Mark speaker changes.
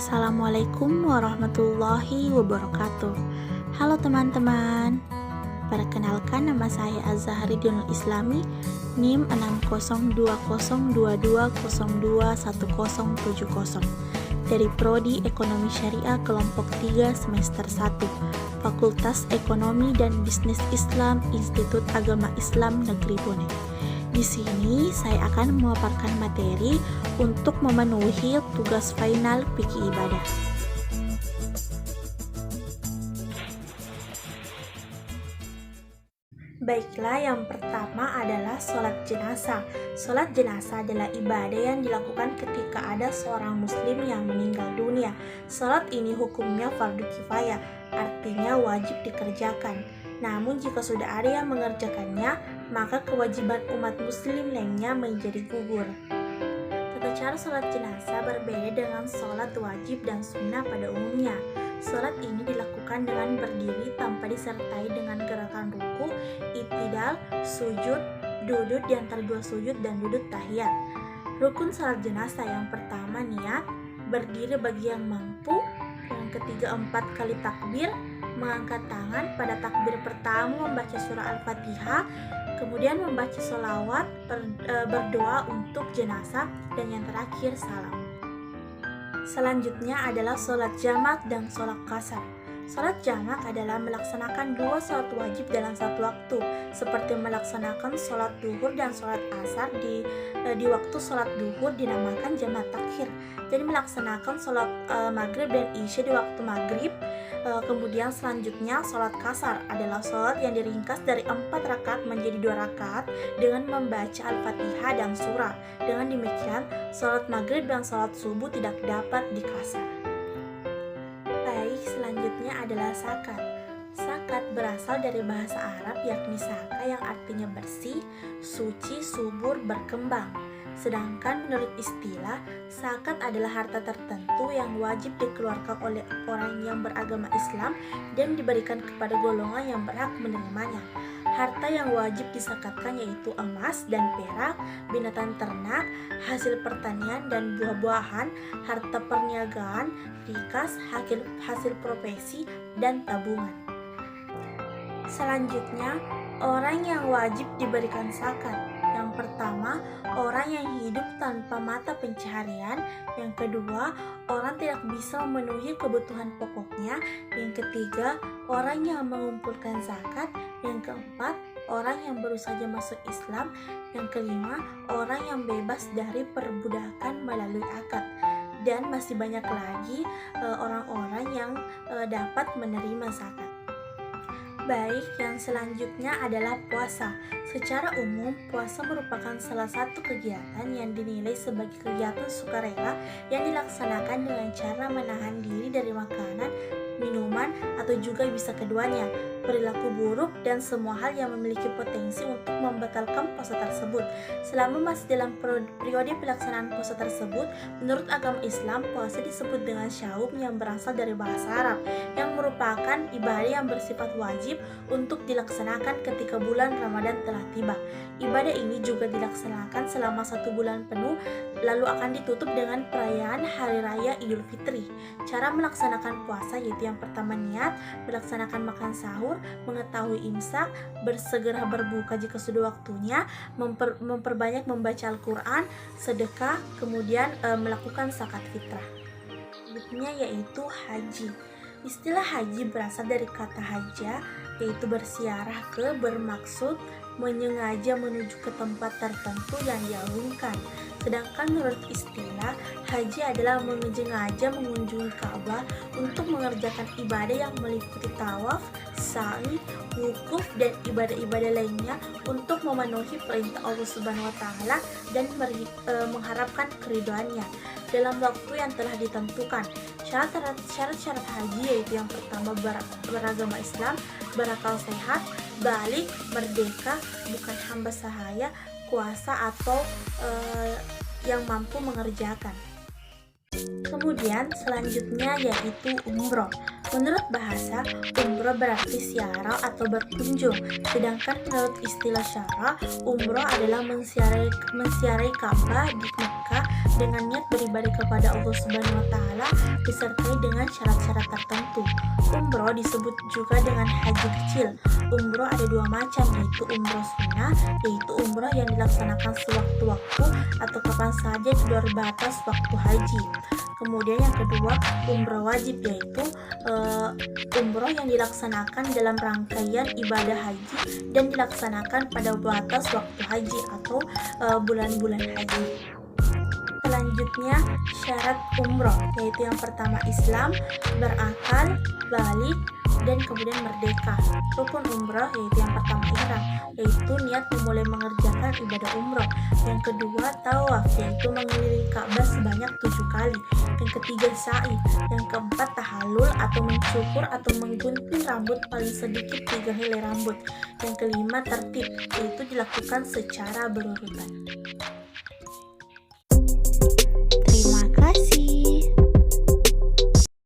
Speaker 1: Assalamualaikum warahmatullahi wabarakatuh. Halo teman-teman, perkenalkan nama saya Az-Zahri Dinul Islami, NIM 60202202170 dari Prodi Ekonomi Syariah Kelompok 3 Semester 1, Fakultas Ekonomi dan Bisnis Islam, Institut Agama Islam Negeri Bone. Di sini saya akan memaparkan materi untuk memenuhi tugas final fikih ibadah. Baiklah, yang pertama adalah sholat jenazah. Sholat jenazah adalah ibadah yang dilakukan ketika ada seorang muslim yang meninggal dunia. Sholat ini hukumnya fardu kifayah, artinya wajib dikerjakan. Namun jika sudah ada yang mengerjakannya, maka kewajiban umat muslim lainnya menjadi gugur. Tata cara sholat jenazah berbeda dengan sholat wajib dan sunnah pada umumnya. Sholat ini dilakukan dengan berdiri tanpa disertai dengan gerakan ruku, i'tidal, sujud, duduk di antara dua sujud dan duduk tahiyat. Rukun sholat jenazah yang pertama niat, berdiri bagi yang mampu, yang ketiga 4 kali takbir, mengangkat tangan pada takbir pertama membaca surah Al-Fatihah, kemudian membaca sholawat, berdoa untuk jenazah, dan yang terakhir salam. Selanjutnya adalah sholat jamak dan sholat qasar. Sholat jamak adalah melaksanakan 2 sholat wajib dalam satu waktu, seperti melaksanakan sholat duhur dan sholat asar di waktu sholat duhur dinamakan jamak takhir. Jadi melaksanakan sholat maghrib dan isya di waktu maghrib. Kemudian selanjutnya sholat qasar adalah sholat yang diringkas dari 4 rakaat menjadi 2 rakaat dengan membaca Al-Fatihah dan surah. Dengan demikian, sholat maghrib dan sholat subuh tidak dapat dikasar. Baik, selanjutnya adalah zakat. Zakat berasal dari bahasa Arab yakni saka yang artinya bersih, suci, subur, berkembang. Sedangkan menurut istilah, zakat adalah harta tertentu yang wajib dikeluarkan oleh orang yang beragama Islam dan diberikan kepada golongan yang berhak menerimanya. Harta yang wajib disakatkan yaitu emas dan perak, binatang ternak, hasil pertanian dan buah-buahan, harta perniagaan, rikas, hasil profesi, dan tabungan. Selanjutnya, orang yang wajib diberikan zakat. Yang pertama, orang yang hidup tanpa mata pencaharian. Yang kedua, orang tidak bisa memenuhi kebutuhan pokoknya. Yang ketiga, orang yang mengumpulkan zakat. Yang keempat, orang yang baru saja masuk Islam. Yang kelima, orang yang bebas dari perbudakan melalui akad. Dan masih banyak lagi orang-orang yang dapat menerima zakat. Baik, yang selanjutnya adalah puasa. Secara umum, puasa merupakan salah satu kegiatan yang dinilai sebagai kegiatan sukarela yang dilaksanakan dengan cara menahan diri dari makanan, minuman, atau juga bisa keduanya, perilaku buruk, dan semua hal yang memiliki potensi untuk membatalkan puasa tersebut. Selama masih dalam periode pelaksanaan puasa tersebut, menurut agama Islam, puasa disebut dengan syaum yang berasal dari bahasa Arab, yang merupakan ibadah yang bersifat wajib untuk dilaksanakan ketika bulan Ramadan telah tiba. Ibadah ini juga dilaksanakan selama 1 bulan penuh, lalu akan ditutup dengan perayaan Hari Raya Idul Fitri. Cara melaksanakan puasa yaitu yang pertama niat, melaksanakan makan sahur, mengetahui imsak, bersegera berbuka jika sudah waktunya, memperbanyak membaca Al-Quran, sedekah, kemudian melakukan zakat fitrah. Berikutnya yaitu haji. Istilah haji berasal dari kata haja, yaitu bersiarah ke, bermaksud menyengaja menuju ke tempat tertentu yang diagungkan. Sedangkan menurut istilah, haji adalah menyengaja mengunjungi Ka'bah untuk mengerjakan ibadah yang meliputi tawaf, sa'i, wukuf, dan ibadah-ibadah lainnya untuk memenuhi perintah Allah Subhanahu wa Ta'ala dan mengharapkan keridhaannya dalam waktu yang telah ditentukan. Syarat-syarat haji yaitu yang pertama beragama Islam, berakal sehat, balik, merdeka, bukan hamba sahaya, kuasa atau yang mampu mengerjakan. Kemudian selanjutnya yaitu umroh. Menurut bahasa, umroh berarti ziarah atau berkunjung, sedangkan menurut istilah syara, umroh adalah menziarahi Ka'bah di Mekah dengan niat beribadah kepada Allah Subhanahu wa taala disertai dengan syarat-syarat tertentu. Umroh disebut juga dengan haji kecil. Umroh ada dua macam, yaitu umroh sunnah, yaitu umroh yang dilaksanakan sewaktu-waktu atau kapan saja di luar batas waktu haji. Kemudian yang kedua, umroh wajib, yaitu umroh yang dilaksanakan dalam rangkaian ibadah haji dan dilaksanakan pada batas waktu haji atau bulan-bulan haji. Selanjutnya, syarat umroh, yaitu yang pertama Islam, berakal, balik, dan kemudian merdeka. Rukun umroh, yaitu yang pertama ihram, yaitu niat memulai mengerjakan ibadah umroh. Yang kedua tawaf, yaitu mengelilingi Ka'bah sebanyak 7 kali. Yang ketiga sa'i. Yang keempat tahallul atau mencukur atau menggunting rambut paling sedikit 3 helai rambut. Yang kelima tertib, yaitu dilakukan secara berurutan.